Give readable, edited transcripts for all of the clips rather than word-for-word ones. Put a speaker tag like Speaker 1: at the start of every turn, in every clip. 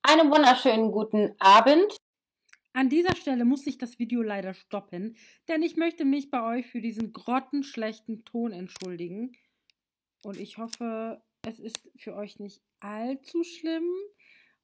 Speaker 1: Einen wunderschönen guten Abend.
Speaker 2: An dieser Stelle muss ich das Video leider stoppen, denn ich möchte mich bei euch für diesen grottenschlechten Ton entschuldigen. Und ich hoffe, es ist für euch nicht allzu schlimm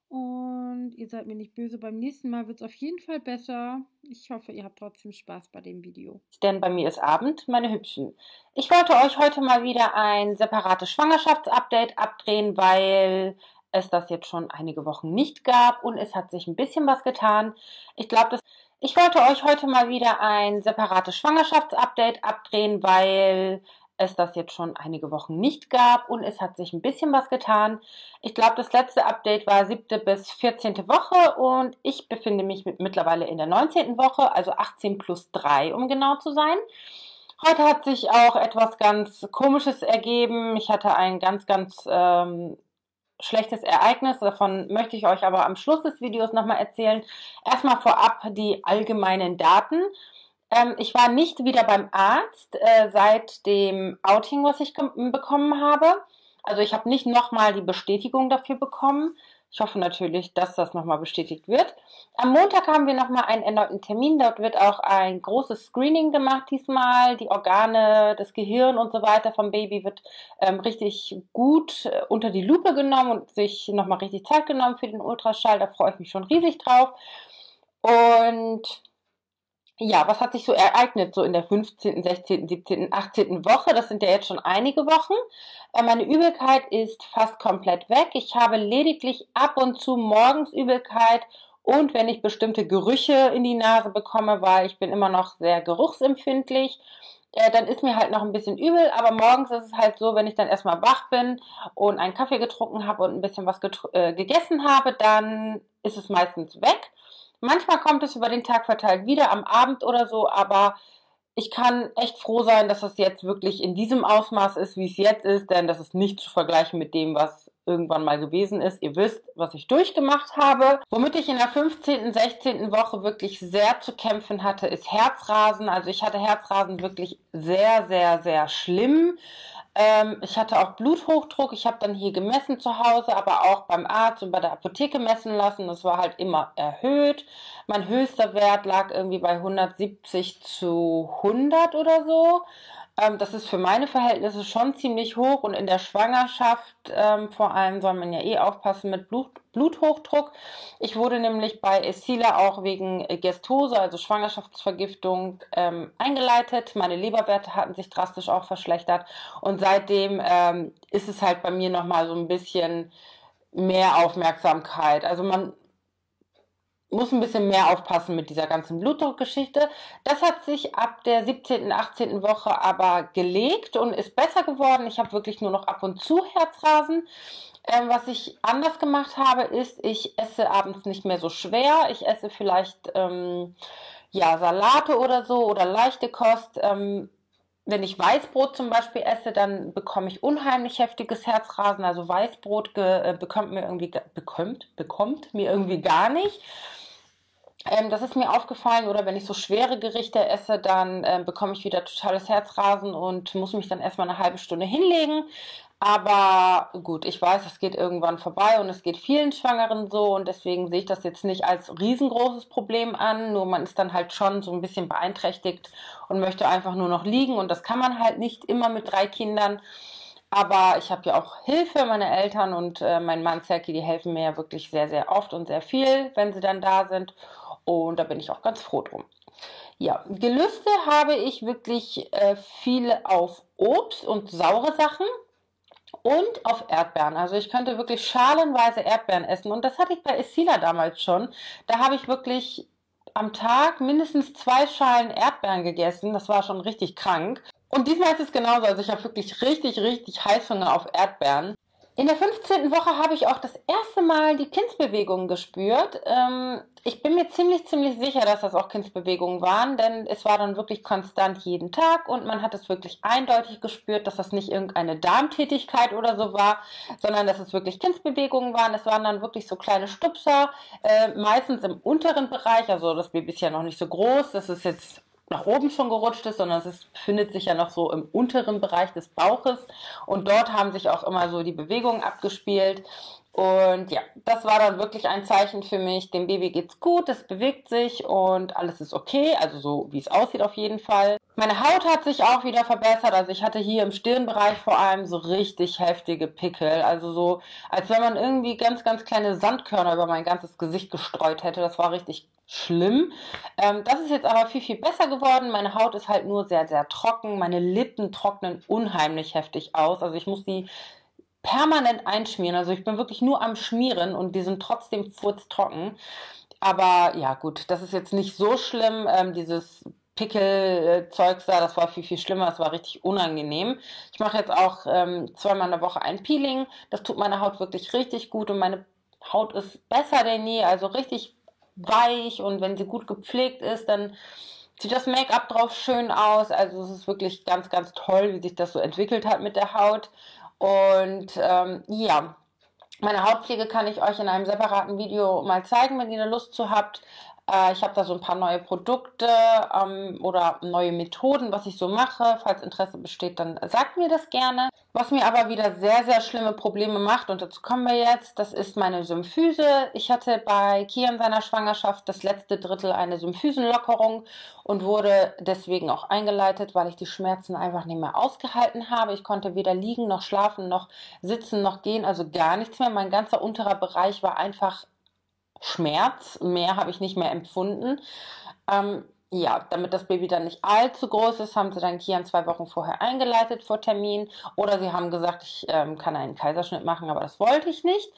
Speaker 2: und ihr seid mir nicht böse. Beim nächsten Mal wird es auf jeden Fall besser. Ich hoffe, ihr habt trotzdem Spaß bei dem Video.
Speaker 1: Denn bei mir ist Abend, meine Hübschen. Ich wollte euch heute mal wieder ein separates Schwangerschaftsupdate abdrehen, weil es das jetzt schon einige Wochen nicht gab und es hat sich ein bisschen was getan. Ich wollte euch heute mal wieder ein separates Schwangerschaftsupdate abdrehen, weil es das jetzt schon einige Wochen nicht gab und es hat sich ein bisschen was getan. Ich glaube, das letzte Update war 7. bis 14. Woche und ich befinde mich mittlerweile in der 19. Woche, also 18 plus 3, um genau zu sein. Heute hat sich auch etwas ganz Komisches ergeben. Ich hatte ein ganz schlechtes Ereignis. Davon möchte ich euch aber am Schluss des Videos nochmal erzählen. Erstmal vorab die allgemeinen Daten. Ich war nicht wieder beim Arzt seit dem Outing, was ich bekommen habe. Also ich habe nicht nochmal die Bestätigung dafür bekommen. Ich hoffe natürlich, dass das nochmal bestätigt wird. Am Montag haben wir nochmal einen erneuten Termin. Dort wird auch ein großes Screening gemacht diesmal. Die Organe, das Gehirn und so weiter vom Baby wird richtig gut unter die Lupe genommen und sich nochmal richtig Zeit genommen für den Ultraschall. Da freue ich mich schon riesig drauf. Und ja, was hat sich so ereignet, so in der 15., 16., 17., 18. Woche? Das sind ja jetzt schon einige Wochen. Meine Übelkeit ist fast komplett weg. Ich habe lediglich ab und zu morgens Übelkeit und wenn ich bestimmte Gerüche in die Nase bekomme, weil ich bin immer noch sehr geruchsempfindlich, dann ist mir halt noch ein bisschen übel, aber morgens ist es halt so, wenn ich dann erstmal wach bin und einen Kaffee getrunken habe und ein bisschen was gegessen habe, dann ist es meistens weg. Manchmal kommt es über den Tag verteilt wieder am Abend oder so, aber ich kann echt froh sein, dass es jetzt wirklich in diesem Ausmaß ist, wie es jetzt ist, denn das ist nicht zu vergleichen mit dem, was irgendwann mal gewesen ist. Ihr wisst, was ich durchgemacht habe. Womit ich in der 15., 16. Woche wirklich sehr zu kämpfen hatte, ist Herzrasen. Also ich hatte Herzrasen wirklich sehr schlimm. Ich hatte auch Bluthochdruck. Ich habe dann hier gemessen zu Hause, aber auch beim Arzt und bei der Apotheke messen lassen. Das war halt immer erhöht. Mein höchster Wert lag irgendwie bei 170/100 oder so. Das ist für meine Verhältnisse schon ziemlich hoch und in der Schwangerschaft vor allem soll man ja aufpassen mit Bluthochdruck. Ich wurde nämlich bei Esila auch wegen Gestose, also Schwangerschaftsvergiftung, eingeleitet. Meine Leberwerte hatten sich drastisch auch verschlechtert und seitdem ist es halt bei mir nochmal so ein bisschen mehr Aufmerksamkeit. Also man muss ein bisschen mehr aufpassen mit dieser ganzen Blutdruckgeschichte. Das hat sich ab der 17., 18. Woche aber gelegt und ist besser geworden. Ich habe wirklich nur noch ab und zu Herzrasen. Was ich anders gemacht habe, ist, ich esse abends nicht mehr so schwer. Ich esse vielleicht ja, Salate oder so oder leichte Kost. Wenn ich Weißbrot zum Beispiel esse, dann bekomme ich unheimlich heftiges Herzrasen. Also Weißbrot bekommt mir irgendwie gar nicht. Das ist mir aufgefallen, oder wenn ich so schwere Gerichte esse, dann bekomme ich wieder totales Herzrasen und muss mich dann erstmal eine halbe Stunde hinlegen. Aber gut, ich weiß, es geht irgendwann vorbei und es geht vielen Schwangeren so und deswegen sehe ich das jetzt nicht als riesengroßes Problem an, nur man ist dann halt schon so ein bisschen beeinträchtigt und möchte einfach nur noch liegen und das kann man halt nicht immer mit 3 Kindern. Aber ich habe ja auch Hilfe, meine Eltern und mein Mann Zerki, die helfen mir ja wirklich sehr oft und sehr viel, wenn sie dann da sind. Und da bin ich auch ganz froh drum. Ja, Gelüste habe ich wirklich viel auf Obst und saure Sachen und auf Erdbeeren. Also ich könnte wirklich schalenweise Erdbeeren essen. Und das hatte ich bei Esila damals schon. Da habe ich wirklich am Tag mindestens 2 Schalen Erdbeeren gegessen. Das war schon richtig krank. Und diesmal ist es genauso. Also ich habe wirklich richtig Heißhunger auf Erdbeeren. In der 15. Woche habe ich auch das erste Mal die Kindsbewegungen gespürt. Ich bin mir ziemlich sicher, dass das auch Kindsbewegungen waren, denn es war dann wirklich konstant jeden Tag und man hat es wirklich eindeutig gespürt, dass das nicht irgendeine Darmtätigkeit oder so war, sondern dass es wirklich Kindsbewegungen waren. Es waren dann wirklich so kleine Stupser, meistens im unteren Bereich, also das Baby ist ja noch nicht so groß, das ist jetzt nach oben schon gerutscht ist, sondern befindet sich ja noch so im unteren Bereich des Bauches und dort haben sich auch immer so die Bewegungen abgespielt Und ja, das war dann wirklich ein Zeichen für mich, dem Baby geht's gut, es bewegt sich und alles ist okay, also so wie es aussieht auf jeden Fall. Meine Haut hat sich auch wieder verbessert, also ich hatte hier im Stirnbereich vor allem so richtig heftige Pickel, also so, als wenn man irgendwie ganz, ganz kleine Sandkörner über mein ganzes Gesicht gestreut hätte, das war richtig schlimm. Das ist jetzt aber viel, viel besser geworden, meine Haut ist halt nur sehr, sehr trocken, meine Lippen trocknen unheimlich heftig aus, also ich muss die permanent einschmieren. Also ich bin wirklich nur am Schmieren und die sind trotzdem furztrocken. Aber ja gut, das ist jetzt nicht so schlimm. Dieses Pickelzeugs da, das war viel, viel schlimmer. Das war richtig unangenehm. Ich mache jetzt auch zweimal in der Woche ein Peeling. Das tut meiner Haut wirklich richtig gut und meine Haut ist besser denn je. Also richtig weich und wenn sie gut gepflegt ist, dann sieht das Make-up drauf schön aus. Also es ist wirklich ganz, ganz toll, wie sich das so entwickelt hat mit der Haut. Und ja, meine Hautpflege kann ich euch in einem separaten Video mal zeigen, wenn ihr da Lust zu habt. Ich habe da so ein paar neue Produkte oder neue Methoden, was ich so mache. Falls Interesse besteht, dann sagt mir das gerne. Was mir aber wieder sehr, sehr schlimme Probleme macht, und dazu kommen wir jetzt, das ist meine Symphyse. Ich hatte bei Kian seiner Schwangerschaft das letzte Drittel eine Symphysenlockerung und wurde deswegen auch eingeleitet, weil ich die Schmerzen einfach nicht mehr ausgehalten habe. Ich konnte weder liegen, noch schlafen, noch sitzen, noch gehen, also gar nichts mehr. Mein ganzer unterer Bereich war einfach Schmerz, mehr habe ich nicht mehr empfunden. Ja, damit das Baby dann nicht allzu groß ist, haben sie dann Kian 2 Wochen vorher eingeleitet vor Termin. Oder sie haben gesagt, ich kann einen Kaiserschnitt machen, aber das wollte ich nicht.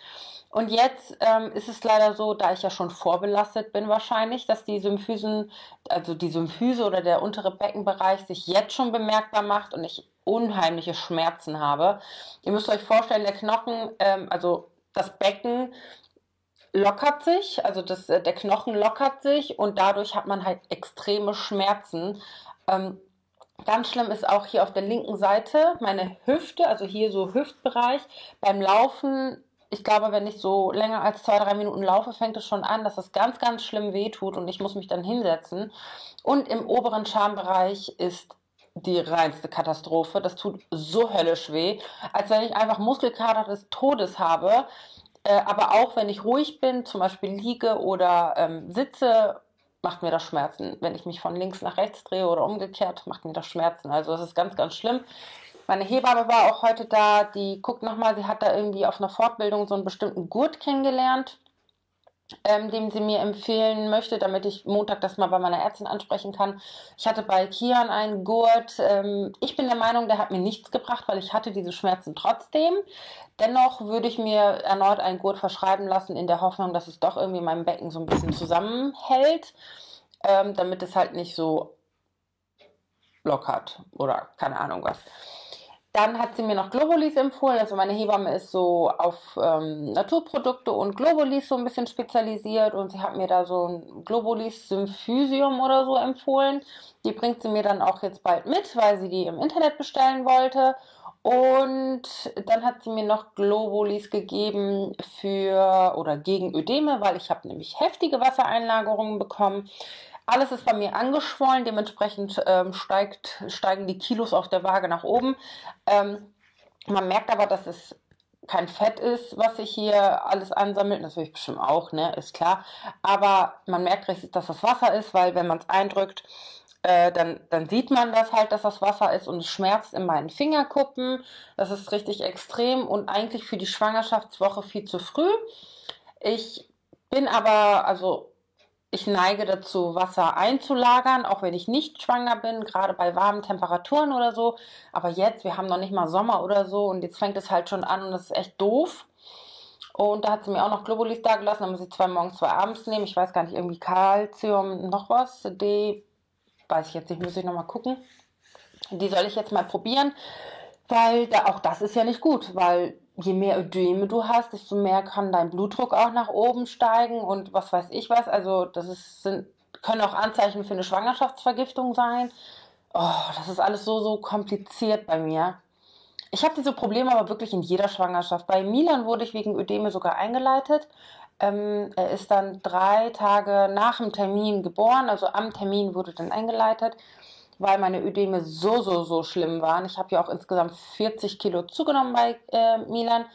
Speaker 1: Und jetzt ist es leider so, da ich ja schon vorbelastet bin wahrscheinlich, dass die Symphysen, also die Symphyse oder der untere Beckenbereich sich jetzt schon bemerkbar macht und ich unheimliche Schmerzen habe. Ihr müsst euch vorstellen, der Knochen, also das Becken lockert sich, also der Knochen lockert sich und dadurch hat man halt extreme Schmerzen. Ganz schlimm ist auch hier auf der linken Seite meine Hüfte, also hier so Hüftbereich. Beim Laufen, ich glaube, wenn ich so länger als 2, 3 Minuten laufe, fängt es schon an, dass es ganz, ganz schlimm wehtut und ich muss mich dann hinsetzen. Und im oberen Schambereich ist die reinste Katastrophe. Das tut so höllisch weh, als wenn ich einfach Muskelkater des Todes habe. Aber auch wenn ich ruhig bin, zum Beispiel liege oder sitze, macht mir das Schmerzen. Wenn ich mich von links nach rechts drehe oder umgekehrt, macht mir das Schmerzen. Also das ist ganz, ganz schlimm. Meine Hebamme war auch heute da, die guckt nochmal, sie hat da irgendwie auf einer Fortbildung so einen bestimmten Gurt kennengelernt, den sie mir empfehlen möchte, damit ich Montag das mal bei meiner Ärztin ansprechen kann. Ich hatte bei Kian einen Gurt. Ich bin der Meinung, der hat mir nichts gebracht, weil ich hatte diese Schmerzen trotzdem. Dennoch würde ich mir erneut einen Gurt verschreiben lassen, in der Hoffnung, dass es doch irgendwie meinem Becken so ein bisschen zusammenhält, damit es halt nicht so lockert oder keine Ahnung was. Dann hat sie mir noch Globulis empfohlen. Also meine Hebamme ist so auf Naturprodukte und Globulis so ein bisschen spezialisiert und sie hat mir da so ein Globulis Symphysium oder so empfohlen. Die bringt sie mir dann auch jetzt bald mit, weil sie die im Internet bestellen wollte. Und dann hat sie mir noch Globulis gegeben für oder gegen Ödeme, weil ich habe nämlich heftige Wassereinlagerungen bekommen. Alles ist bei mir angeschwollen, dementsprechend steigen die Kilos auf der Waage nach oben. Man merkt aber, dass es kein Fett ist, was sich hier alles ansammelt. Das will ich bestimmt auch, ne, ist klar. Aber man merkt richtig, dass das Wasser ist, weil wenn man es eindrückt, dann sieht man das halt, dass das Wasser ist und es schmerzt in meinen Fingerkuppen. Das ist richtig extrem und eigentlich für die Schwangerschaftswoche viel zu früh. Ich bin aber, also ich neige dazu, Wasser einzulagern, auch wenn ich nicht schwanger bin, gerade bei warmen Temperaturen oder so. Aber jetzt, wir haben noch nicht mal Sommer oder so und jetzt fängt es halt schon an und das ist echt doof. Und da hat sie mir auch noch Globulis da gelassen, dann muss ich 2 morgens, 2 abends nehmen. Ich weiß gar nicht, irgendwie Calcium, noch was, D, weiß ich jetzt nicht, muss ich nochmal gucken. Die soll ich jetzt mal probieren, weil auch das ist ja nicht gut, weil je mehr Ödeme du hast, desto mehr kann dein Blutdruck auch nach oben steigen und was weiß ich was. Also können auch Anzeichen für eine Schwangerschaftsvergiftung sein. Oh, das ist alles so, so kompliziert bei mir. Ich habe diese Probleme aber wirklich in jeder Schwangerschaft. Bei Milan wurde ich wegen Ödeme sogar eingeleitet. Er ist dann 3 Tage nach dem Termin geboren, also am Termin wurde dann eingeleitet, weil meine Ödeme so, so, so schlimm waren. Ich habe ja auch insgesamt 40 Kilo zugenommen bei Milan.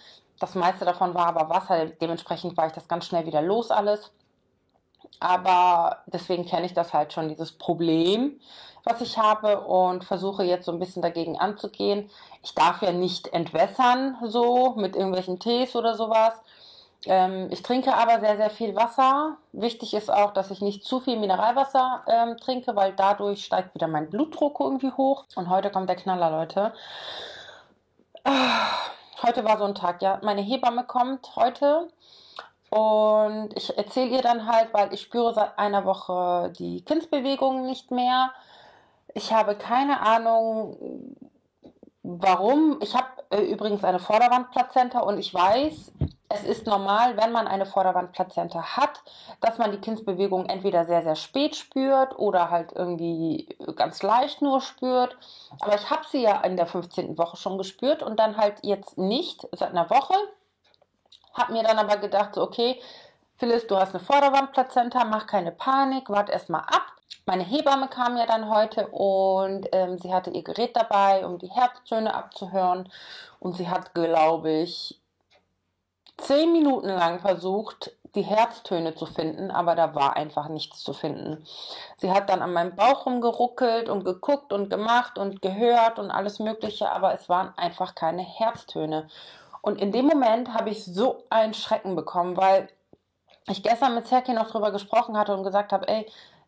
Speaker 1: Das meiste davon war aber Wasser, dementsprechend war ich das ganz schnell wieder los alles. Aber deswegen kenne ich das halt schon, dieses Problem, was ich habe und versuche jetzt so ein bisschen dagegen anzugehen. Ich darf ja nicht entwässern, so mit irgendwelchen Tees oder sowas. Ich trinke aber sehr, sehr viel Wasser. Wichtig ist auch, dass ich nicht zu viel Mineralwasser trinke, weil dadurch steigt wieder mein Blutdruck irgendwie hoch. Und heute kommt der Knaller, Leute. Heute war so ein Tag, ja. Meine Hebamme kommt heute und ich erzähle ihr dann halt, weil ich spüre seit einer Woche die Kindsbewegungen nicht mehr. Ich habe keine Ahnung, warum. Ich habe übrigens eine Vorderwandplazenta und ich weiß, es ist normal, wenn man eine Vorderwandplazenta hat, dass man die Kindsbewegung entweder sehr, sehr spät spürt oder halt irgendwie ganz leicht nur spürt. Aber ich habe sie ja in der 15. Woche schon gespürt und dann halt jetzt nicht, seit einer Woche. Habe mir dann aber gedacht, so, okay, Phyllis, du hast eine Vorderwandplazenta, mach keine Panik, warte erstmal ab. Meine Hebamme kam ja dann heute und sie hatte ihr Gerät dabei, um die Herztöne abzuhören. Und sie hat, glaube ich, 10 Minuten lang versucht, die Herztöne zu finden, aber da war einfach nichts zu finden. Sie hat dann an meinem Bauch rumgeruckelt und geguckt und gemacht und gehört und alles Mögliche, aber es waren einfach keine Herztöne. Und in dem Moment habe ich so einen Schrecken bekommen, weil ich gestern mit Serki noch drüber gesprochen hatte und gesagt habe, ey,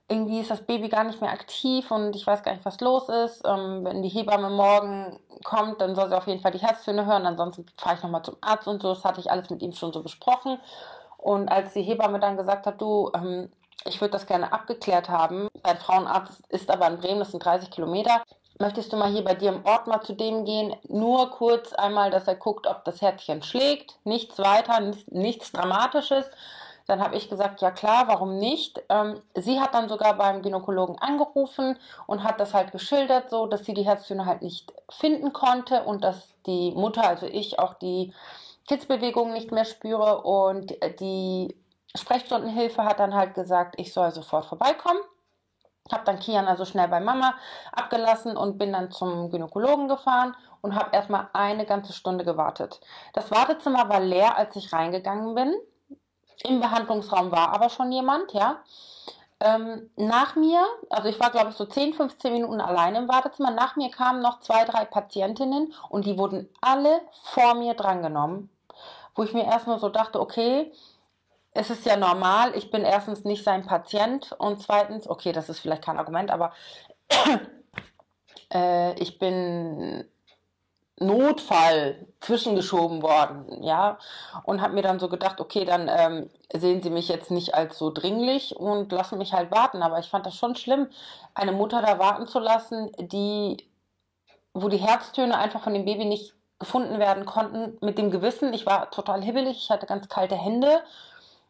Speaker 1: irgendwie ist das Baby gar nicht mehr aktiv und ich weiß gar nicht, was los ist. Wenn die Hebamme morgen kommt, dann soll sie auf jeden Fall die Herztöne hören. Ansonsten fahre ich nochmal zum Arzt und so. Das hatte ich alles mit ihm schon so besprochen. Und als die Hebamme dann gesagt hat, du, ich würde das gerne abgeklärt haben. Sein Frauenarzt ist aber in Bremen, das sind 30 Kilometer. Möchtest du mal hier bei dir im Ort mal zu dem gehen? Nur kurz einmal, dass er guckt, ob das Herzchen schlägt. Nichts weiter, nichts Dramatisches. Dann habe ich gesagt, ja klar, warum nicht? Sie hat dann sogar beim Gynäkologen angerufen und hat das halt geschildert, so dass sie die Herztöne halt nicht finden konnte und dass die Mutter, also ich, auch die Kitzbewegungen nicht mehr spüre. Und die Sprechstundenhilfe hat dann halt gesagt, ich soll sofort vorbeikommen. Habe dann Kian also schnell bei Mama abgelassen und bin dann zum Gynäkologen gefahren und habe erstmal eine ganze Stunde gewartet. Das Wartezimmer war leer, als ich reingegangen bin. Im Behandlungsraum war aber schon jemand, ja. Nach mir, also ich war glaube ich so 10, 15 Minuten alleine im Wartezimmer, nach mir kamen noch 2, 3 Patientinnen und die wurden alle vor mir drangenommen, wo ich mir erstmal so dachte, okay, es ist ja normal, ich bin erstens nicht sein Patient und zweitens, okay, das ist vielleicht kein Argument, aber ich bin Notfall zwischengeschoben worden, ja, und habe mir dann so gedacht, okay, dann sehen sie mich jetzt nicht als so dringlich und lassen mich halt warten, aber ich fand das schon schlimm, eine Mutter da warten zu lassen, wo die Herztöne einfach von dem Baby nicht gefunden werden konnten, mit dem Gewissen, ich war total hibbelig, ich hatte ganz kalte Hände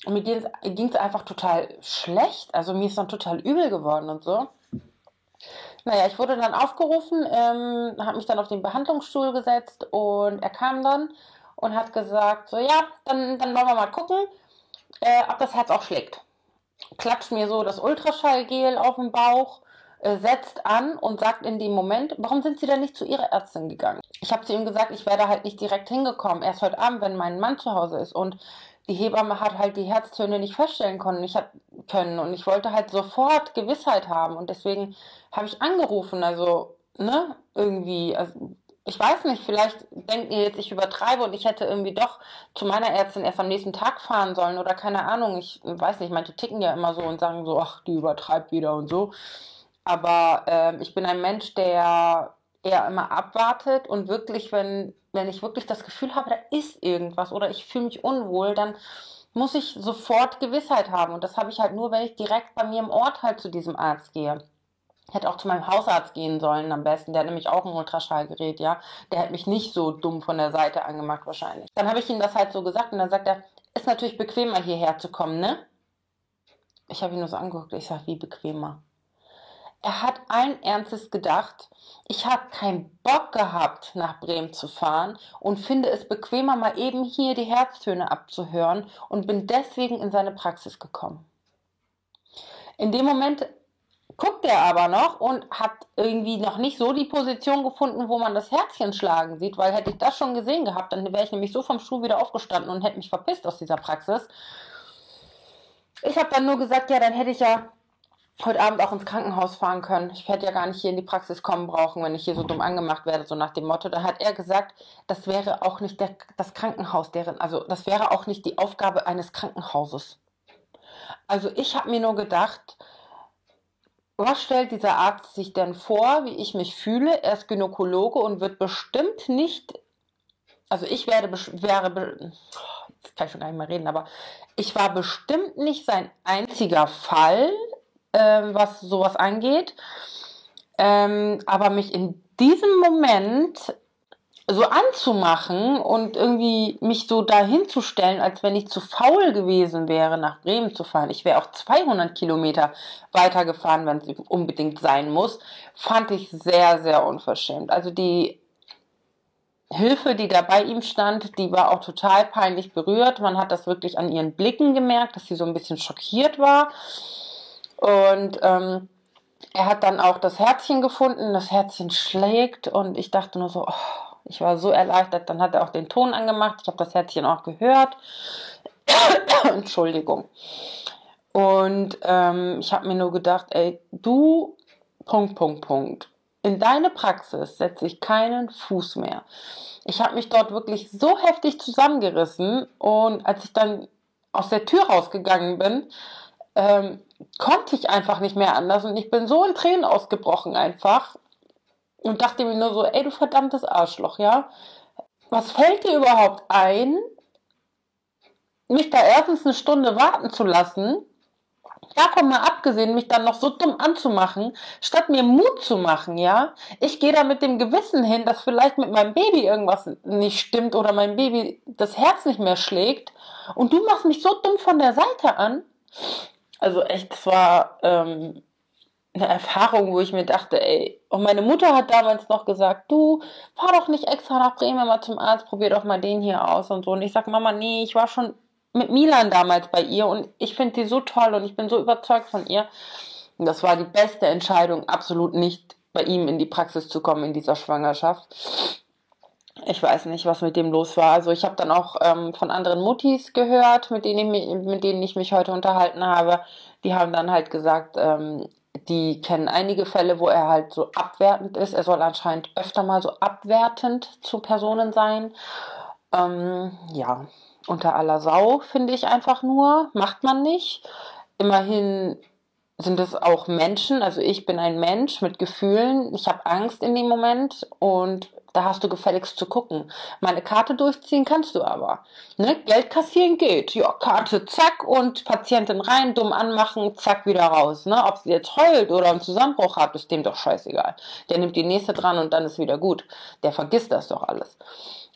Speaker 1: und mir ging es einfach total schlecht, also mir ist dann total übel geworden und so. Naja, ich wurde dann aufgerufen, habe mich dann auf den Behandlungsstuhl gesetzt und er kam dann und hat gesagt, so ja, dann wollen wir mal gucken, ob das Herz auch schlägt. Klatscht mir so das Ultraschallgel auf den Bauch, setzt an und sagt in dem Moment, warum sind Sie denn nicht zu Ihrer Ärztin gegangen? Ich habe zu ihm gesagt, ich wäre da halt nicht direkt hingekommen, erst heute Abend, wenn mein Mann zu Hause ist und die Hebamme hat halt die Herztöne nicht feststellen können. Und ich wollte halt sofort Gewissheit haben und deswegen habe ich angerufen, also, ne, irgendwie, also, ich weiß nicht, vielleicht denkt ihr jetzt, ich übertreibe und ich hätte irgendwie doch zu meiner Ärztin erst am nächsten Tag fahren sollen oder keine Ahnung, ich weiß nicht, manche ticken ja immer so und sagen so, ach, die übertreibt wieder und so. Aber ich bin ein Mensch, der eher immer abwartet und wirklich, wenn ich wirklich das Gefühl habe, da ist irgendwas oder ich fühle mich unwohl, dann muss ich sofort Gewissheit haben. Und das habe ich halt nur, wenn ich direkt bei mir im Ort halt zu diesem Arzt gehe. Ich hätte auch zu meinem Hausarzt gehen sollen am besten. Der hat nämlich auch ein Ultraschallgerät, ja. Der hat mich nicht so dumm von der Seite angemacht wahrscheinlich. Dann habe ich ihm das halt so gesagt und dann sagt er, ist natürlich bequemer hierher zu kommen, ne? Ich habe ihn nur so angeguckt. Ich sage, wie bequemer? Er hat allen Ernstes gedacht, ich habe keinen Bock gehabt, nach Bremen zu fahren und finde es bequemer, mal eben hier die Herztöne abzuhören und bin deswegen in seine Praxis gekommen. In dem Moment guckt er aber noch und hat irgendwie noch nicht so die Position gefunden, wo man das Herzchen schlagen sieht, weil hätte ich das schon gesehen gehabt, dann wäre ich nämlich so vom Stuhl wieder aufgestanden und hätte mich verpisst aus dieser Praxis. Ich habe dann nur gesagt, ja, dann hätte ich ja heute Abend auch ins Krankenhaus fahren können. Ich hätte ja gar nicht hier in die Praxis kommen brauchen, wenn ich hier so dumm angemacht werde, so nach dem Motto. Da hat er gesagt, das wäre auch nicht das Krankenhaus, also das wäre auch nicht die Aufgabe eines Krankenhauses. Also ich habe mir nur gedacht, was stellt dieser Arzt sich denn vor, wie ich mich fühle? Er ist Gynäkologe und wird bestimmt nicht, also ich jetzt kann ich schon gar nicht mehr reden, aber ich war bestimmt nicht sein einziger Fall, was sowas angeht. Aber mich in diesem Moment so anzumachen und irgendwie mich so dahin zu stellen, als wenn ich zu faul gewesen wäre, nach Bremen zu fahren. Ich wäre auch 200 Kilometer weitergefahren, wenn es unbedingt sein muss, fand ich sehr, sehr unverschämt. Also die Hilfe, die da bei ihm stand, die war auch total peinlich berührt. Man hat das wirklich an ihren Blicken gemerkt, dass sie so ein bisschen schockiert war. Und er hat dann auch das Herzchen gefunden, das Herzchen schlägt und ich dachte nur so, oh, ich war so erleichtert. Dann hat er auch den Ton angemacht, ich habe das Herzchen auch gehört. Entschuldigung. Und ich habe mir nur gedacht, ey, du, Punkt, Punkt, Punkt. In deine Praxis setze ich keinen Fuß mehr. Ich habe mich dort wirklich so heftig zusammengerissen und als ich dann aus der Tür rausgegangen bin, konnte ich einfach nicht mehr anders und ich bin so in Tränen ausgebrochen einfach und dachte mir nur so, ey, du verdammtes Arschloch, ja? Was fällt dir überhaupt ein, mich da erstens eine Stunde warten zu lassen, davon mal abgesehen, mich dann noch so dumm anzumachen, statt mir Mut zu machen, ja? Ich gehe da mit dem Gewissen hin, dass vielleicht mit meinem Baby irgendwas nicht stimmt oder mein Baby das Herz nicht mehr schlägt und du machst mich so dumm von der Seite an. Also echt, das war eine Erfahrung, wo ich mir dachte, ey, und meine Mutter hat damals noch gesagt, du, fahr doch nicht extra nach Bremen mal zum Arzt, probier doch mal den hier aus und so. Und ich sag, Mama, nee, ich war schon mit Milan damals bei ihr und ich finde die so toll und ich bin so überzeugt von ihr. Und das war die beste Entscheidung, absolut nicht bei ihm in die Praxis zu kommen in dieser Schwangerschaft. Ich weiß nicht, was mit dem los war. Also ich habe dann auch von anderen Muttis gehört, mit denen ich mich heute unterhalten habe. Die haben dann halt gesagt, die kennen einige Fälle, wo er halt so abwertend ist. Er soll anscheinend öfter mal so abwertend zu Personen sein. Ja, unter aller Sau finde ich einfach nur. Macht man nicht. Immerhin sind es auch Menschen, also ich bin ein Mensch mit Gefühlen, ich habe Angst in dem Moment und da hast du gefälligst zu gucken. Meine Karte durchziehen kannst du aber. Ne? Geld kassieren geht. Ja, Karte, zack und Patientin rein, dumm anmachen, zack, wieder raus. Ne? Ob sie jetzt heult oder einen Zusammenbruch hat, ist dem doch scheißegal. Der nimmt die nächste dran und dann ist wieder gut. Der vergisst das doch alles.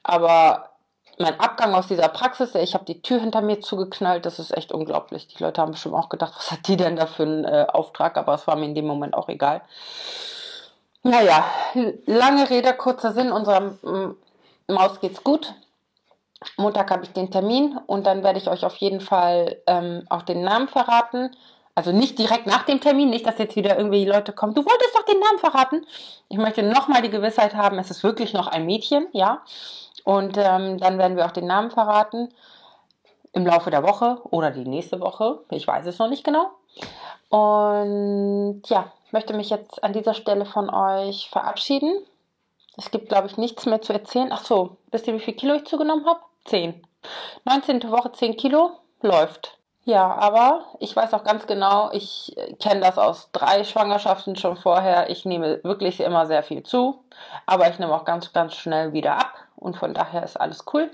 Speaker 1: Aber mein Abgang aus dieser Praxis, ich habe die Tür hinter mir zugeknallt, das ist echt unglaublich. Die Leute haben bestimmt auch gedacht, was hat die denn da für einen Auftrag, aber es war mir in dem Moment auch egal. Naja, lange Rede, kurzer Sinn, unserer Maus geht's gut. Montag habe ich den Termin und dann werde ich euch auf jeden Fall auch den Namen verraten. Also nicht direkt nach dem Termin, nicht, dass jetzt wieder irgendwie Leute kommen, du wolltest doch den Namen verraten. Ich möchte nochmal die Gewissheit haben, es ist wirklich noch ein Mädchen, ja. Und dann werden wir auch den Namen verraten im Laufe der Woche oder die nächste Woche. Ich weiß es noch nicht genau. Und ja, ich möchte mich jetzt an dieser Stelle von euch verabschieden. Es gibt, glaube ich, nichts mehr zu erzählen. Ach so, wisst ihr, wie viel Kilo ich zugenommen habe? 10. 19. Woche 10 Kilo, läuft. Ja, aber ich weiß auch ganz genau, ich kenne das aus 3 Schwangerschaften schon vorher. Ich nehme wirklich immer sehr viel zu, aber ich nehme auch ganz, ganz schnell wieder ab und von daher ist alles cool.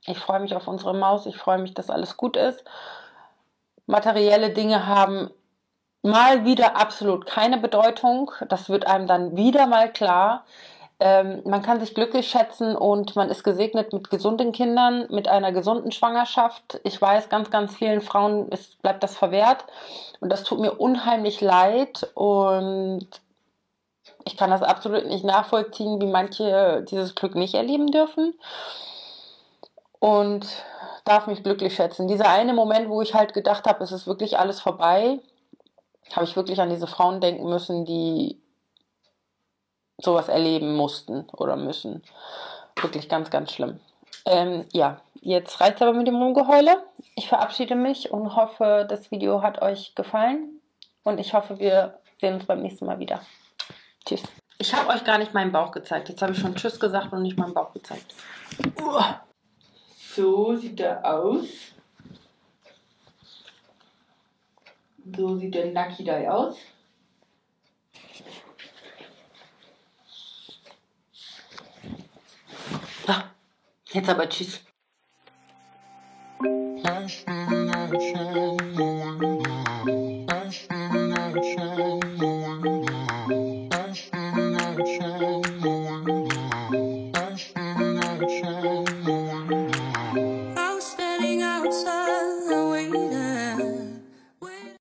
Speaker 1: Ich freue mich auf unsere Maus, ich freue mich, dass alles gut ist. Materielle Dinge haben mal wieder absolut keine Bedeutung. Das wird einem dann wieder mal klar. Man kann sich glücklich schätzen und man ist gesegnet mit gesunden Kindern, mit einer gesunden Schwangerschaft. Ich weiß, ganz, ganz vielen Frauen bleibt das verwehrt und das tut mir unheimlich leid und ich kann das absolut nicht nachvollziehen, wie manche dieses Glück nicht erleben dürfen und darf mich glücklich schätzen. Dieser eine Moment, wo ich halt gedacht habe, es ist wirklich alles vorbei, habe ich wirklich an diese Frauen denken müssen, die sowas erleben mussten oder müssen. Wirklich ganz, ganz schlimm. Ja, jetzt reicht es aber mit dem Rumgeheule. Ich verabschiede mich und hoffe, das Video hat euch gefallen. Und ich hoffe, wir sehen uns beim nächsten Mal wieder. Tschüss. Ich habe euch gar nicht meinen Bauch gezeigt. Jetzt habe ich schon Tschüss gesagt und nicht meinen Bauch gezeigt. So sieht er aus. So sieht der Nucky Dai aus. So, jetzt aber Tschüss.